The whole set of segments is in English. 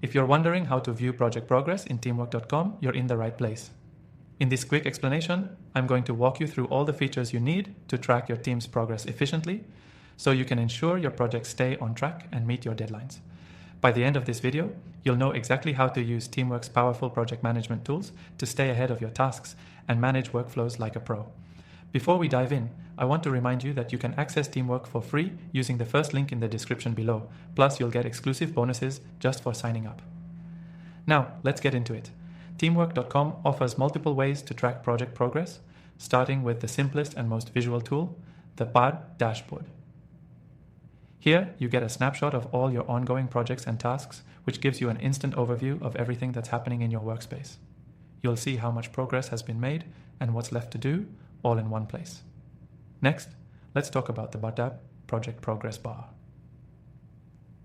If you're wondering how to view project progress in teamwork.com, you're in the right place. In this quick explanation, I'm going to walk you through all the features you need to track your team's progress efficiently, so you can ensure your projects stay on track and meet your deadlines. By the end of this video, you'll know exactly how to use Teamwork's powerful project management tools to stay ahead of your tasks and manage workflows like a pro. Before we dive in, I want to remind you that you can access Teamwork for free using the first link in the description below. Plus, you'll get exclusive bonuses just for signing up. Now, let's get into it. Teamwork.com offers multiple ways to track project progress, starting with the simplest and most visual tool, the PAD dashboard. Here, you get a snapshot of all your ongoing projects and tasks, which gives you an instant overview of everything that's happening in your workspace. You'll see how much progress has been made and what's left to do, all in one place. Next, let's talk about the BAD project progress bar.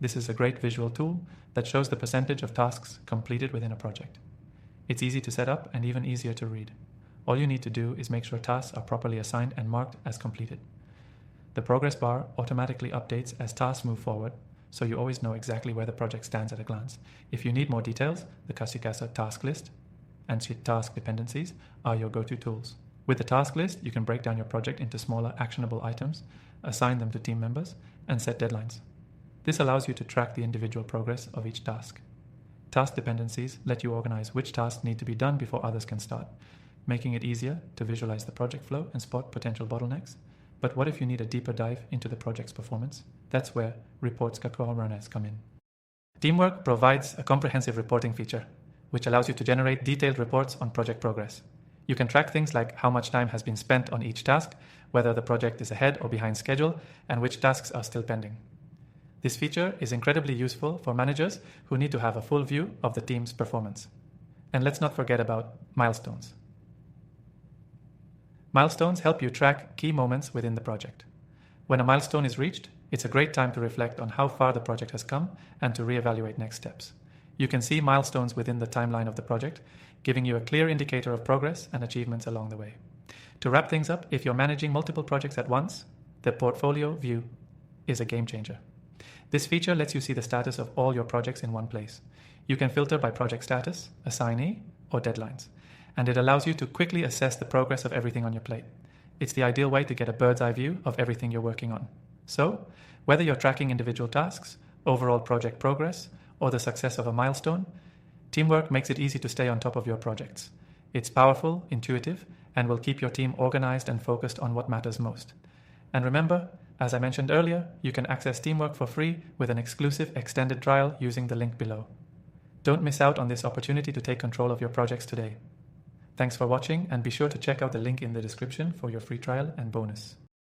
This is a great visual tool that shows the percentage of tasks completed within a project. It's easy to set up and even easier to read. All you need to do is make sure tasks are properly assigned and marked as completed. The progress bar automatically updates as tasks move forward, so you always know exactly where the project stands at a glance. If you need more details, the Kasukasa task list and task dependencies are your go-to tools. With the task list, you can break down your project into smaller actionable items, assign them to team members, and set deadlines. This allows you to track the individual progress of each task. Task dependencies let you organize which tasks need to be done before others can start, making it easier to visualize the project flow and spot potential bottlenecks. But what if you need a deeper dive into the project's performance? That's where reports Kakurunas come in. Teamwork provides a comprehensive reporting feature, which allows you to generate detailed reports on project progress. You can track things like how much time has been spent on each task, whether the project is ahead or behind schedule, and which tasks are still pending. This feature is incredibly useful for managers who need to have a full view of the team's performance. And let's not forget about milestones. Milestones help you track key moments within the project. When a milestone is reached, it's a great time to reflect on how far the project has come and to reevaluate next steps. You can see milestones within the timeline of the project, giving you a clear indicator of progress and achievements along the way. To wrap things up, if you're managing multiple projects at once, the portfolio view is a game changer. This feature lets you see the status of all your projects in one place. You can filter by project status, assignee, or deadlines, and it allows you to quickly assess the progress of everything on your plate. It's the ideal way to get a bird's eye view of everything you're working on. So, whether you're tracking individual tasks, overall project progress, or the success of a milestone, Teamwork makes it easy to stay on top of your projects. It's powerful, intuitive, and will keep your team organized and focused on what matters most. And remember, as I mentioned earlier, you can access Teamwork for free with an exclusive extended trial using the link below. Don't miss out on this opportunity to take control of your projects today. Thanks for watching, and be sure to check out the link in the description for your free trial and bonus.